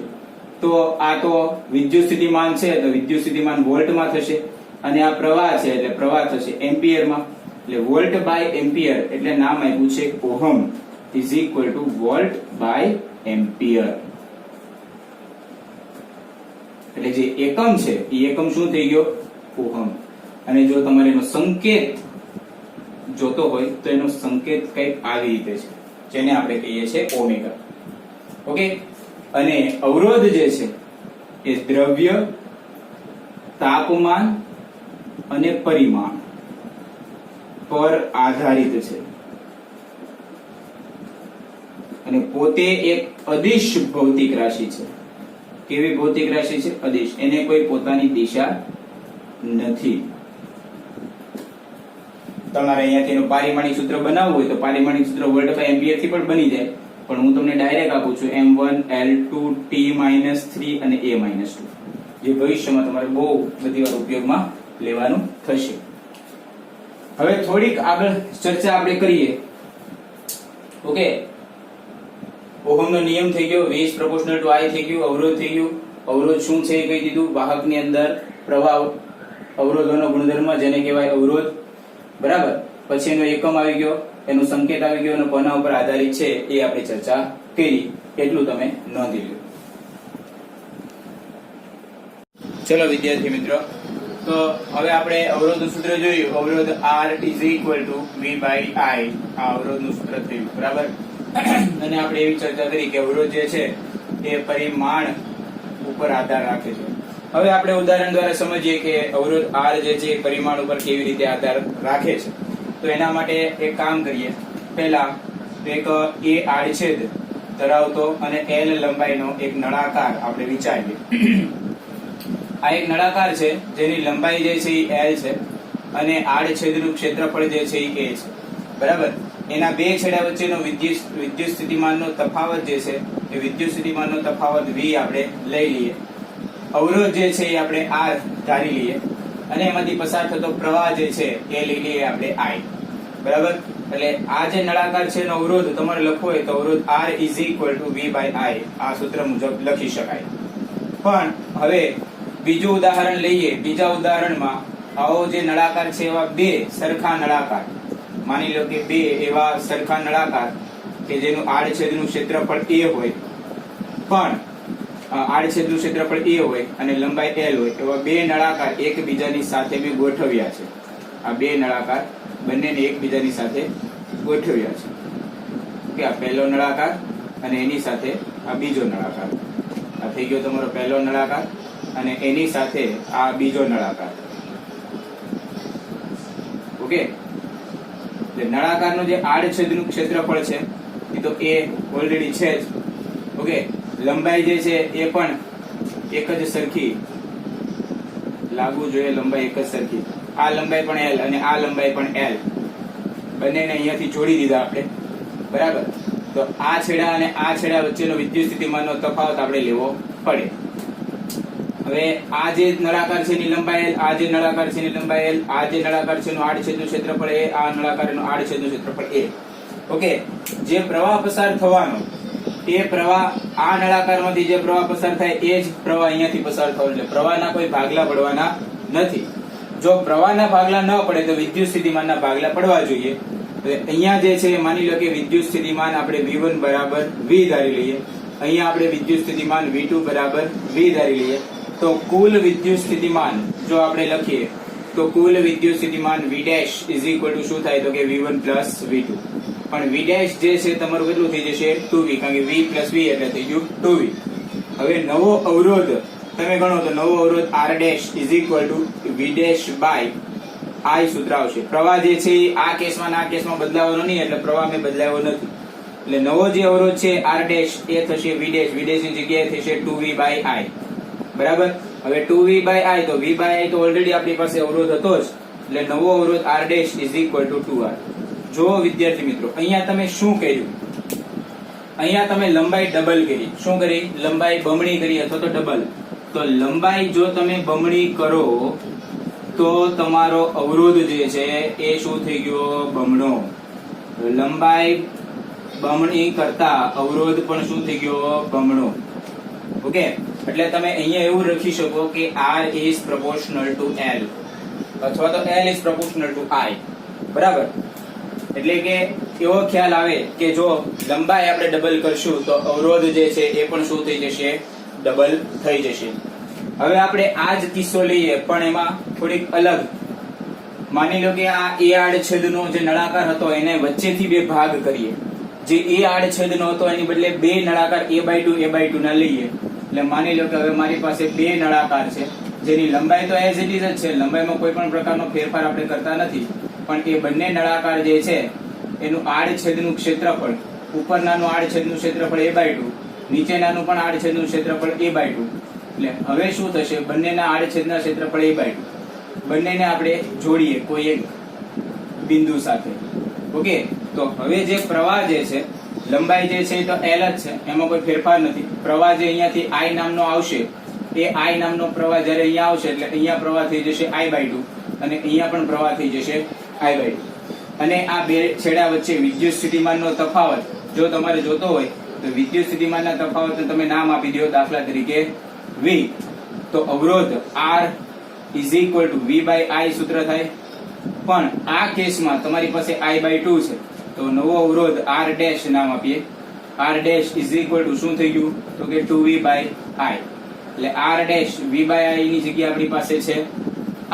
S1: તો આ તો વિદ્યુત સ્થિતિમાન છે તો વિદ્યુત સ્થિતિમાન વોલ્ટમાં થશે, અને આ પ્રવાહ છે એટલે પ્રવાહ થશે એમ્પિયરમાં. એટલે વોલ્ટ બાય એમ્પિયર એટલે નામ આપ્યું છે ohm is equal to volt by ampere. એટલે જે એકમ છે એ એકમ શું થઈ ગયો, ઓહમ. અને જો તમારે એનો સંકેત જોતો હોય તો એનો સંકેત કંઈક આવી રીતે છે, જેને આપણે કહીએ છીએ ઓમેગા. ઓકે. અને અવરોધ જે છે એ દ્રવ્ય, તાપમાન અને પરિમાણ પર આધારિત છે, અને પોતે એક અદિશ ભૌતિક રાશિ છે. કેવી ભૌતિક રાશિ છે? અદિશ. એને કોઈ પોતાની દિશા નથી. તમારે અહીંયાથી એનું પારિમાણિક સૂત્ર બનાવવું હોય તો પારિમાણિક સૂત્ર વોલ્ટ બાય એમ્પિયર થી પણ બની જાય, પણ હું તમને ડાયરેક્ટ આપું છું M1 L2 T-3 અને A-2, જે ભવિષ્યમાં તમારે બહુ બધી વાર ઉપયોગમાં લેવાનું થશે. હવે થોડીક આગળ ચર્ચા આપણે કરીએ. ઓકે. ઓહમનો નિયમ થઈ ગયો, V is proportional to I થઈ ગયું, અવરોધ થઈ ગયું. અવરોધ શું છે એ કહી દીધું. વાહકની અંદર પ્રવાહ અવરોધનો ગુણધર્મ જેને કહેવાય અવરોધ. બરાબર. પછી એનો એકમ આવી ગયો, એનો સંકેત આવી ગયો, અને કોના ઉપર આધારિત છે એ આપણે ચર્ચા કરી. એટલું તમે નોંધી લો. ચલો વિદ્યાર્થી મિત્રો, તો હવે આપણે અવરોધનું સૂત્ર જોયું. અવરોધ R is equal to V by I. આ અવરોધનું સૂત્ર થયું. બરાબર. અને આપણે એવી ચર્ચા કરી કે અવરોધ જે છે એ પરિમાણ ઉપર આધાર રાખે છે. હવે આપણે ઉદાહરણ દ્વારા સમજીએ કે અવરોધ R જે છે એ પરિમાણ ઉપર કેવી રીતે આધાર રાખે છે. તો એના માટે એક કામ કરીએ. પહેલા એક A આડછેદ ધરાવતો અને L લંબાઈનો એક નળાકાર આપણે વિચારીએ. આ એક નળાકાર છે જેની લંબાઈ જે છે એ L છે અને આડછેદનું ક્ષેત્રફળ જે છે એ A છે. બરાબર. એના બે છેડા વચ્ચેનો વિદ્યુત સ્થિતિમાનનો તફાવત જે છે એ વિદ્યુત સ્થિતિમાનનો તફાવત V આપણે લઈ લઈએ. અવરોધ જે છે એ આપણે R ધારી લઈએ, અને એમાંથી પસાર થતો પ્રવાહ જે છે એ લઈ લઈએ આપણે I. બરાબર. એટલે આ જે નળાકાર છે એનો અવરોધ તમારે લખવો હોય તો અવરોધ R is equal to V by I આ સૂત્ર મુજબ લખી શકાય. પણ હવે બીજું ઉદાહરણ લઈએ. બીજા ઉદાહરણમાં આવો જે નળાકાર છે એવા બે સરખા નળાકાર, માની લો કે બે એવા સરખા નળાકાર કે જેનું આડછેદનું ક્ષેત્રફળ A હોય, પણ આડછેદનું ક્ષેત્રફળ a હોય અને લંબાઈ l હોય એવા બે નળાકાર એકબીજાની સાથે મેં ગોઠવ્યા છે. આ બે નળાકાર બંનેને એકબીજાની સાથે ગોઠવ્યા છે. કે આ પહેલો નળાકાર અને એની સાથે આ બીજો નળાકાર. આ થઈ ગયો તમારો પહેલો નળાકાર અને એની સાથે આ બીજો નળાકાર. ઓકે, એટલે નળાકારનું જે આડછેદનું ક્ષેત્રફળ છે એ તો a ઓલરેડી છે જ. ઓકે, લંબાઈ જે છે એ પણ એક જ સરખી લાગવું જોઈએ. લંબાઈ એક જ સરખી. આ લંબાઈ પણ l અને આ લંબાઈ પણ l. બંનેને અહીંયાથી જોડી દીધા આપણે. બરાબર. તો આ છેડા અને આ છેડા વચ્ચેનો વિદ્યુત સ્થિતિમાનનો તફાવત આપણે લેવો પડે. હવે આ જે નળાકાર છે એની લંબાઈ l, આ જે નળાકાર છે એની લંબાઈ l, આ જે નળાકાર છે એનું આડછેદનું ક્ષેત્રફળ a, આ નળાકાર એનું આડછેદનું ક્ષેત્રફળ a. ઓકે, જે પ્રવાહ પસાર થવાનો એ પ્રવાહ આ નળાકારમાંથી જે પ્રવાહ પસાર થાય એ જ પ્રવાહ અહીંયાથી પસાર થવાનો. એટલે પ્રવાહના કોઈ ભાગલા પડવાના નથી. જો પ્રવાહના ભાગલા ન પડે તો વિદ્યુત સ્થિતિમાનના ભાગલા પડવા જોઈએ. અહીંયા જે છે માની લો કે વિદ્યુત સ્થિતિમાન આપણે V1 બરાબર V ધારી લઈએ. અહીંયા આપણે વિદ્યુત સ્થિતિમાન V2 બરાબર V ધારી લઈએ. તો કુલ વિદ્યુત સ્થિતિમાન જો આપણે લખીએ તો કુલ વિદ્યુત સ્થિતિમાન V' ઇઝ ઇક્વલ ટુ શું થાય તો કે V1 પ્લસ V2. પણ V' જે છે તમારું કેટલું થઈ જશે 2V, કારણ કે V પ્લસ V એટલે થઈ ગયું 2V. હવે નવો અવરોધ તમે ગણો તો નવો અવરોધ R' is equal to V' by I સૂત્ર આવશે. પ્રવાહ જે છે આ કેસમાં આ કેસમાં બદલાવાનો નહીં એટલે પ્રવાહ મેં બદલાયો નથી. એટલે નવો જે અવરોધ છે R' એ થશે V'. V' ની જગ્યાએ થશે 2V બાય I. બરાબર. હવે 2V બાય I તો V બાય I તો ઓલરેડી આપણી પાસે અવરોધ હતો જ. એટલે નવો અવરોધ R' is equal two 2R. જો વિદ્યાર્થી મિત્રો અહીંયા તમે શું કર્યું? અહીંયા તમે લંબાઈ ડબલ કરી. શું કરી? લંબાઈ બમણી કરી અથવા તો ડબલ. તો લંબાઈ જો તમે બમણી કરો તો તમારો અવરોધ જે છે એ શું થઈ ગયો? બમણો. લંબાઈ બમણી કરતા અવરોધ પણ શું થઈ ગયો? બમણો. ઓકે, એટલે તમે અહીંયા એવું લખી શકો કે R is proportional to L અથવા તો L is proportional to I. બરાબર. એટલે કે એવો ખ્યાલ આવે કે જો લંબાઈ આપણે ડબલ કરશું તો અવરોધ જે છે એ પણ શું થઈ જશે? ડબલ થઈ જશે. હવે આપણે આ જ કિસ્સો લઈએ પણ એમાં થોડીક અલગ. માની લો કે આ a આડછેદનો જે નળાકાર હતો એને વચ્ચેથી બે ભાગ કરીએ. જે a આડછેદનો હતો એની બદલે બે નળાકાર a/2 ના લઈએ. એટલે માની લો કે હવે મારી પાસે બે નળાકાર છે જેની લંબાઈ તો એઝ ઇટ ઇઝ જ છે. લંબાઈમાં કોઈ પણ પ્રકારનો ફેરફાર આપણે કરતા નથી. પણ એ બંને નળાકાર જે છે એનું આડછેદનું ક્ષેત્રફળ, ઉપરનાનું આડછેદનું ક્ષેત્રફળ a/2, નીચેનાનું પણ આડછેદનું ક્ષેત્રફળ a/2. એટલે હવે શું થશે? બંનેના આડછેદના ક્ષેત્રફળ a/2 બંનેને આપણે જોડીએ કોઈ એક બિંદુ સાથે. ઓકે, તો હવે જે પ્રવાહ જે છે લંબાઈ જે છે તો L જ છે, એમાં કોઈ ફેરફાર નથી. પ્રવાહ જે અહીંયાથી I નામનો આવશે એ I નામનો પ્રવાહ જ્યારે અહીંયા આવશે એટલે અહીંયા પ્રવાહ થઈ જશે I/2 અને અહીંયા પણ પ્રવાહ થઈ જશે I/2. અને આ બે છેડા વચ્ચે વિદ્યુત સ્થિતિમાનનો તફાવત જો તમારે જોતો હોય તો વિદ્યુત સ્થિતિમાનના તફાવતને તમે નામ આપી દો. દાખલા તરીકે V. તો અવરોધ R is equal to V by I સૂત્ર થાય. પણ આ કેસમાં તમારી પાસે I/2 છે તો નવો અવરોધ R' નામ આપીએ. R' ઇઝ ઇક્વલ ટુ શું થઈ ગયું તો કે 2V બાય I. એટલે R' V બાય I ની જગ્યાએ આપણી પાસે છે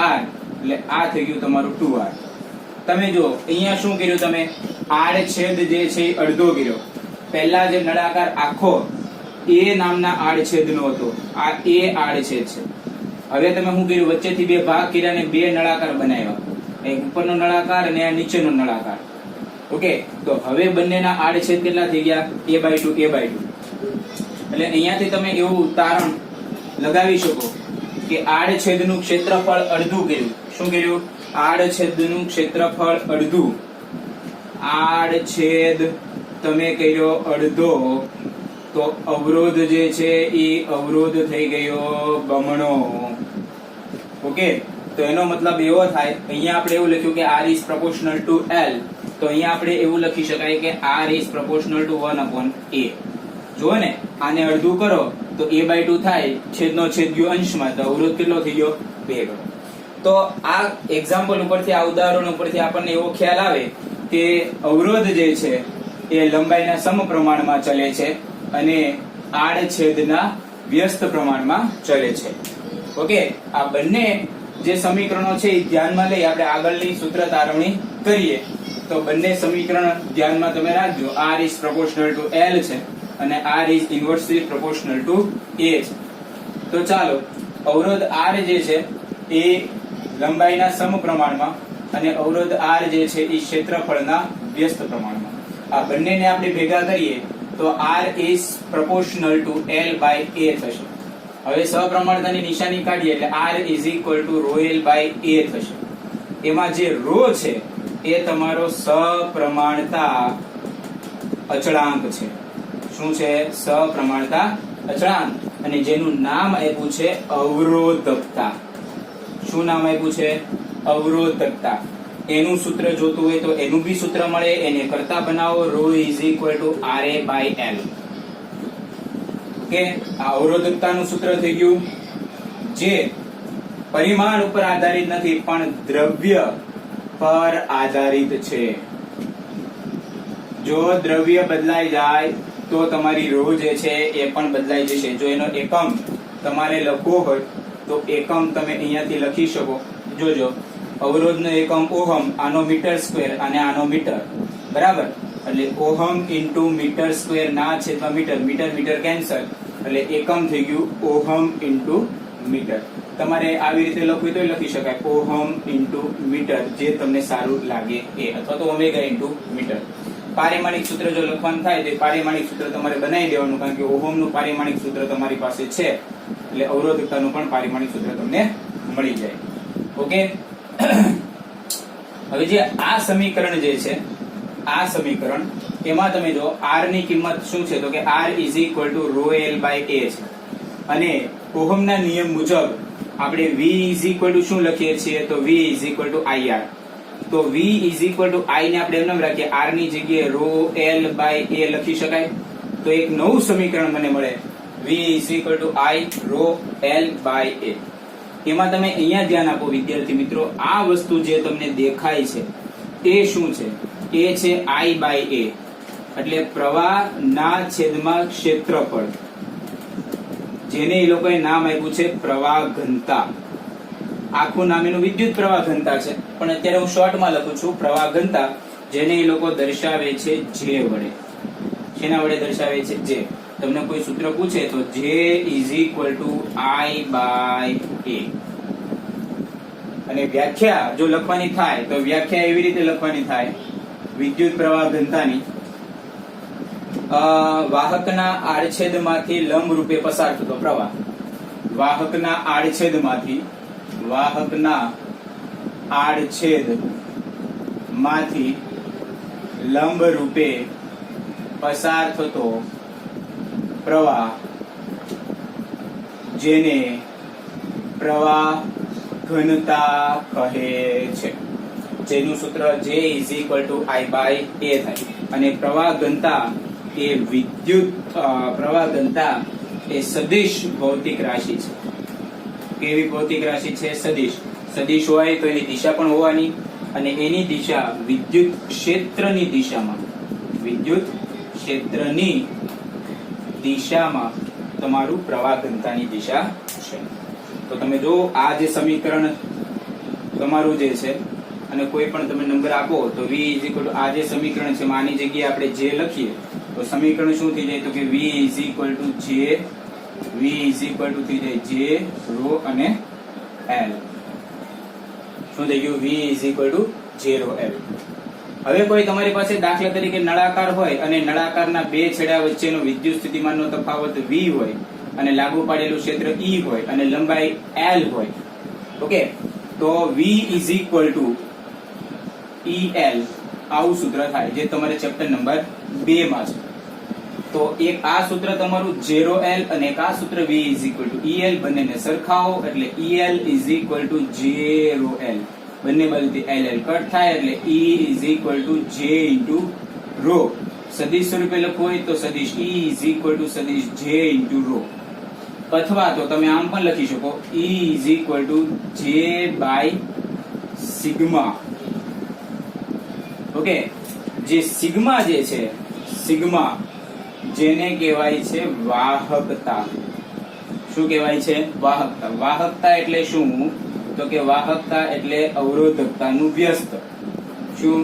S1: R. એટલે આ થઈ ગયું તમારું 2R. તમે જો અહીંયા શું કર્યું? તમે આડછેદ જે છે અડધો કર્યો. પહેલા જે નળાકાર આખો A નામના આડછેદનો હતો, આ A આડછેદ છે. હવે તમે શું કર્યું? વચ્ચેથી બે ભાગ કર્યા અને બે નળાકાર બનાવ્યા. એક ઉપરનો નળાકાર અને આ નીચેનો નળાકાર. ઓકે, તો હવે બંનેના આડછેદ કેટલા થઈ ગયા? a/2 a/2. એટલે અહીંયાથી તમે એવું તારણ લગાવી શકો કે આડછેદનું ક્ષેત્રફળ અડધું કર્યું. શું કર્યું? આડછેદનું ક્ષેત્રફળ અડધું. આડછેદ તમે કર્યો અડધો તો અવરોધ જે છે એ અવરોધ થઈ ગયો બમણો. ઓકે, તો એનો મતલબ એવો થાય, અહીંયા આપણે એવું લખ્યું કે R is proportional to L, તો અહીંયા આપણે એવું લખી શકાય કે R is proportional to 1/A. જો ને આને અડધું કરો તો a/2 થાય, છેદનો છેદ ગયો અંશમાં, તો અવરોધ કેટલો થઈ ગયો? 2 ગણો. તો આ એક્ઝામ્પલ ઉપરથી, આ ઉદાહરણ ઉપરથી આપણને એવો ખ્યાલ આવે કે અવરોધ જે છે એ લંબાઈના સમપ્રમાણમાં ચલે છે અને આડછેદના વ્યસ્ત પ્રમાણમાં ચલે છે. ઓકે, આ બંને જે સમીકરણો છે એ ધ્યાનમાં લઈ આપણે આગળની સૂત્ર તારવણી કરીએ. તો બંને સમીકરણ ધ્યાનમાં તમે રાખજો. R is proportional to L છે અને R is inversely proportional to A છે. તો ચાલો, અવરોધ R જે છે એ લંબાઈના સમપ્રમાણમાં અને અવરોધ R જે છે એ ક્ષેત્રફળના વ્યસ્ત પ્રમાણમાં, આ બંનેને આપણે ભેગા કરીએ તો R is proportional to L by A થશે. હવે સપ્રમાણતાની નિશાની કાઢીએ એટલે R is equal to rho L by A થશે. એમાં જે રો છે એ તમારો સપ્રમાણતા અચળાંક છે. શું છે? સપ્રમાણતા અચળાંક. અને જેનું નામ આપ્યું છે અવરોધકતા. શું નામ આપ્યું છે? અવરોધકતા. એનું સૂત્ર જોતું હોય તો એનું બી સૂત્ર મળે, એને કરતા બનાવો. Rho is equal to RA by L. Okay, આ અવરોધકતાનું સૂત્ર થઈ ગયું, જે પરિમાણ ઉપર આધારિત નથી પણ દ્રવ્ય પર આધારિત છે. જો દ્રવ્ય બદલાઈ જાય તો તમારી રો જે છે એ પણ બદલાઈ જશે. જો એનો એકમ તમારે લખવો હોય તો એકમ તમે અહીંયાથી લખી શકો. જોજો, અવરોધનો એકમ ઓહમ, આનો મીટર સ્ક્વેર અને આનો મીટર, બરાબર? એટલે ઓહમ ઇન્ટુ મીટર સ્ક્વેર ના છેદમાં મીટર, મીટર મીટર કેન્સલ, એટલે એકમ થઈ ગયું ઓહમ ઇન્ટુ મીટર. તમારે આવી રીતે લખવું તો લખી શકાય, ઓહમ ઇન્ટુ મીટર, જે તમને સારું લાગે એ, અથવા તો ઓમેગા ઇન્ટુ મીટર. પારિમાણિક સૂત્ર જો લખવાનું થાય તો પારિમાણિક સૂત્ર તમારે બનાવી દેવાનું, કારણ કે ઓહમનું પારિમાણિક સૂત્ર તમારી પાસે છે એટલે અવરોધકતાનું પણ પારિમાણિક સૂત્ર તમને મળી જાય. ઓકે, હવે જે આ સમીકરણ જે છે, આ સમીકરણ એમાં તમે જો R ની કિંમત શું છે તો કે R is equal to rho L by A છે. અને ઓહમના નિયમ મુજબ આપણે V is equal to શું લખીએ છીએ તો V is equal to IR. તો V is equal to I ને આપણે એમ રાખીએ, R ની જગ્યાએ rho L by A લખી શકાય. તો એક નવું સમીકરણ મને મળે, V is equal to I rho L by A. એમાં તમે અહીંયા ધ્યાન આપો વિદ્યાર્થી મિત્રો, આ વસ્તુ જે તમને દેખાય છે એ શું છે? એ છે I by A, એટલે પ્રવાહના છેદમાં ક્ષેત્રફળ, જેને એ લોકોએ નામ આપ્યું છે પ્રવાહ ઘનતા. આખું નામ એનું વિદ્યુત પ્રવાહ ઘનતા છે, પણ અત્યારે હું શોર્ટમાં લખું છું પ્રવાહ ઘનતા, જેને એ લોકો દર્શાવે છે J વડે. શેના વડે દર્શાવે છે? J. તમને કોઈ સૂત્ર પૂછે તો J is equal to I by A. અને વ્યાખ્યા જો લખવાની થાય તો વ્યાખ્યા એવી રીતે લખવાની થાય વિદ્યુત પ્રવાહ ઘનતાની, વાહકના આડછેદમાંથી લંબ રૂપે પસાર થતો પ્રવાહ. વાહકના આડછેદમાંથી લંબ રૂપે પસાર થતો પ્રવાહ, જેને પ્રવાહ ઘનતા કહે છે. જેનું સૂત્ર J is equal to I by A થાય. અને પ્રવાહ ઘનતા એ પ્રવાહ ઘનતા એ સદિશ ભૌતિક રાશિ છે. કેવી ભૌતિક રાશિ છે? સદિશ. સદિશ હોય તો એની દિશા પણ હોવાની, અને એની દિશા વિદ્યુત ક્ષેત્રની દિશામાં તમારું પ્રવાહ ઘનતાની દિશા છે. તો તમે જો આ જે સમીકરણ તમારું જે છે, અને કોઈ પણ તમે નંબર આપો તો V is equal to આ જે સમીકરણ છે આની જગ્યાએ આપણે J લખીએ તો સમીકરણ શું થઈ જાય તો કે V is equal to થઈ જાય J rho અને L. શું થઈ ગયું? V is equal to J rho L. હવે કોઈ તમારી પાસે દાખલા તરીકે નળાકાર હોય અને નળાકારના બે છેડા વચ્ચેનો વિદ્યુત સ્થિતિમાનનો તફાવત V હોય અને લાગુ પાડેલું ક્ષેત્ર E હોય અને લંબાઈ L હોય, ઓકે, તો V is equal to EL, આવું સૂત્ર થાય જે તમારે ચેપ્ટર નંબર 2 માં છે. તો એક આ સૂત્ર તમારું J rho L અને એક આ સૂત્ર V is equal to EL, બંનેને સરખાવો એટલે EL is equal to J rho L. બંને બાજુથી LL કટ થાય એટલે E is equal to J into rho. સદિશ સ્વરૂપે લખવું હોય તો સદિશ E is equal to સદિશ J into rho, અથવા તો તમે આમ પણ લખી શકો E is equal to J by sigma. Okay, જે સિગ્મા જે છે, સિગ્મા જેને કહેવાય છે વાહકતા. શું કહેવાય છે? વાહકતા. વાહકતા એટલે શું? તો કે વાહકતા એટલે અવરોધકતાનું વ્યસ્ત. શું?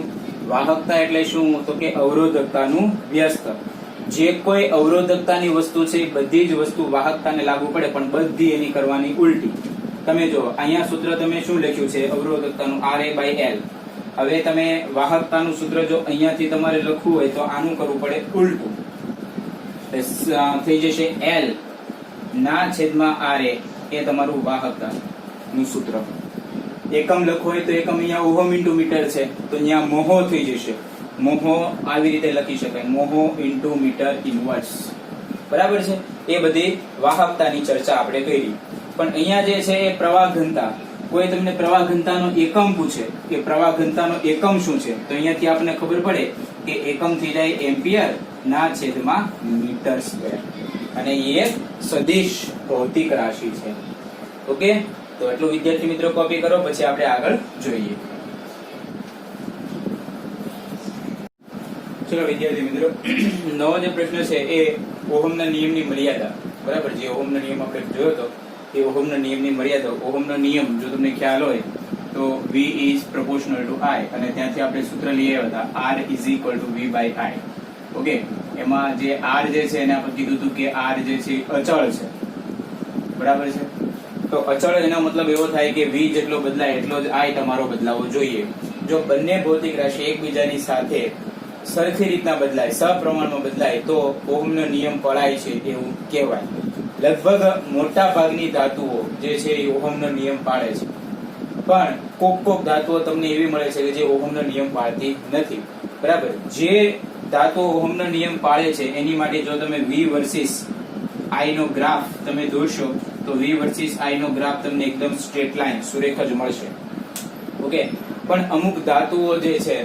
S1: વાહકતા એટલે શું? તો કે અવરોધકતાનું વ્યસ્ત. જે કોઈ અવરોધકતાની વસ્તુ છે એ બધી જ વસ્તુ વાહકતાને લાગુ પડે, પણ બધી એની કરવાની ઉલટી. તમે જો અહીંયા સૂત્ર તમે શું લખ્યું છે? અવરોધકતાનું RA/L. હવે તમે વાહકતાનું સૂત્ર જો અહીંયાથી તમારે લખવું હોય તો આનું કરવું પડે ઉલટું. થઈ જશે L ના છેદમાં RA એ તમારું વાહકતાનું સૂત્ર. એકમ લખવું હોય તો એકમ અહીંયા ઓહમ ઇન્ટુ મીટર છે તો અહીંયા મોહો થઈ જશે. મોહો આવી રીતે લખી શકાય, મોહો ઇન્ટુ મીટર ઇનવર્સ. બરાબર છે? એ બધી વાહકતાની ચર્ચા આપણે કરી. પણ અહીંયા જે છે એ પ્રવાહ ઘનતા. કોઈ તમને પ્રવાહ ઘનતાનો એકમ પૂછે કે પ્રવાહ ઘનતાનો એકમ શું છે, તો અહીંયાથી આપણને ખબર પડે કે એકમ થઈ જાય એમ્પિયર ના છેદમાં મીટર સ્ક્વેર. અને એ એક સદિશ ભૌતિક રાશિ છે. ઓકે, તો એટલું વિદ્યાર્થી મિત્રો કોપી કરો, પછી આપણે આગળ જોઈએ. ચલો વિદ્યાર્થી મિત્રો, નવો જે પ્રશ્ન છે એ ઓહમના નિયમની મર્યાદા. બરાબર, જે ઓહમનો નિયમ આપણે જોયો હતો એ ઓહમના નિયમની મર્યાદા. ઓહમનો નિયમ જો તમને ખ્યાલ હોય તો V is proportional to I, અને ત્યાંથી આપણે સૂત્ર લઈ આવ્યા હતા R is equal to V/I. Okay, એમાં જે R જે છે એને આપણે કીધું હતું કે R જે છે અચળ છે. બરાબર છે? તો અચળ એનો મતલબ એવો થાય કે V જેટલો બદલાય એટલો જ I તમારો બદલાવો જોઈએ. જો બંને ભૌતિક રાશિ એકબીજાની સાથે સરખી રીતના બદલાય, સપ્રમાણમાં બદલાય તો ઓહમનો નિયમ પળાય છે એવું કહેવાય. લગભગ મોટા ભાગની ધાતુઓ જે છે એ ઓહમનો નિયમ પાળે છે, પણ કોક ધાતુઓ તમને એવી મળે છે કે જે ઓહમનો નિયમ પાળતી નથી. બરાબર, જે ધાતુઓ ઓહમનો નિયમ પાળે છે એની માટે જો તમે V વર્સિસ I નો ગ્રાફ તમે દોરશો તો V વર્સિસ I નો ગ્રાફ તમને એકદમ સ્ટ્રેટ લાઈન સુરેખ જ મળશે. ઓકે, પણ અમુક ધાતુઓ જે છે,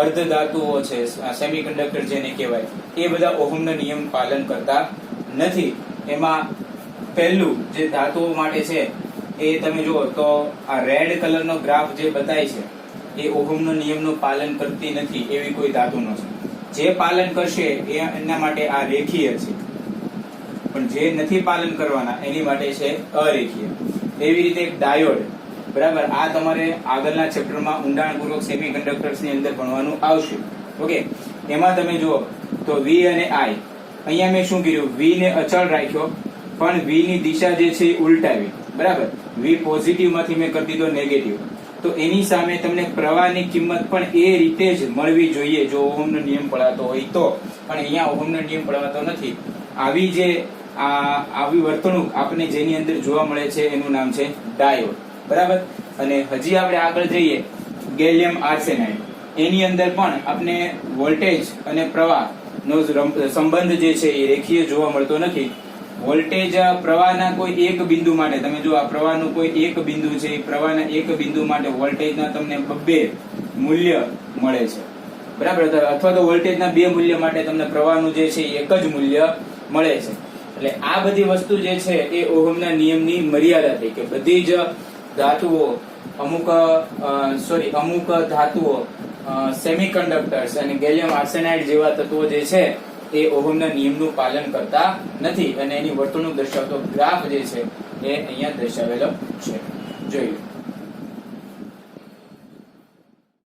S1: અર્ધ ધાતુઓ છે, સેમિકન્ડક્ટર જેને કહેવાય, એ બધા ઓહમનો નિયમ પાલન કરતા નથી. એમાં પહેલું જે ધાતુઓ માટે છે એ તમે જુઓ તો આ રેડ કલરનો ગ્રાફ જે બતાય છે એ ઓહમનો નિયમનું પાલન કરતી નથી એવી કોઈ ધાતુનો છે. જે પાલન કરશે એના માટે આ રેખીય છે, પણ જે નથી પાલન કરવાના એની માટે છે અરેખીય. એવી રીતે એક ડાયોડ. બરાબર, આ તમારે આગળના ચેપ્ટરમાં ઊંડાણપૂર્વક સેમિકન્ડક્ટર્સની અંદર ભણવાનું આવશે. ઓકે, એમાં તમે જુઓ તો V અને I. અહીંયા મેં શું કર્યું? V ને અચળ રાખ્યો, પણ V ની દિશા જે છે એ ઉલટાવી. બરાબર, V પોઝિટિવ માંથી મેં કરી દીધો નેગેટિવ. તો એની સામે તમને પ્રવાહની કિંમત પણ એ રીતે જ મળવી જોઈએ જો ઓહમનો નિયમ પડાતો હોય તો. પણ અહીંયા ઓહમનો નિયમ પડાતો નથી. આવી વર્તણૂક આપણે જેની અંદર જોવા મળે છે એનું નામ છે ડાયોડ. બરાબર, અને હજી આપણે આગળ જઈએ ગેલિયમ આર્સેનાઇડ. એની અંદર પણ આપણે વોલ્ટેજ અને પ્રવાહ નો સંબંધ જે છે એ રેખીય જોવા મળતો નથી. વોલ્ટેજ પ્રવાહના કોઈ એક બિંદુ માટે, તમે જો આ પ્રવાહનું કોઈ એક બિંદુ છે, એ પ્રવાહના એક બિંદુ માટે વોલ્ટેજના તમને 2 મૂલ્ય મળે છે. બરાબર, અથવા તો વોલ્ટેજના 2 મૂલ્ય માટે તમને પ્રવાહનું જે છે એક જ મૂલ્ય મળે છે. એટલે આ બધી વસ્તુ જે છે એ ઓહમના નિયમની મર્યાદા થઈ કે બધી જ ધાતુઓ અમુક ધાતુઓ સેમિકન્ડક્ટર્સ અને ગેલિયમ આર્સેનાઇડ જેવા તત્વો જે છે એ ઓહમના નિયમનું પાલન કરતા નથી, અને એની વર્તણૂક દર્શાવતો ગ્રાફ જે છે એ અહીંયા દર્શાવેલો છે. જોઈ લો.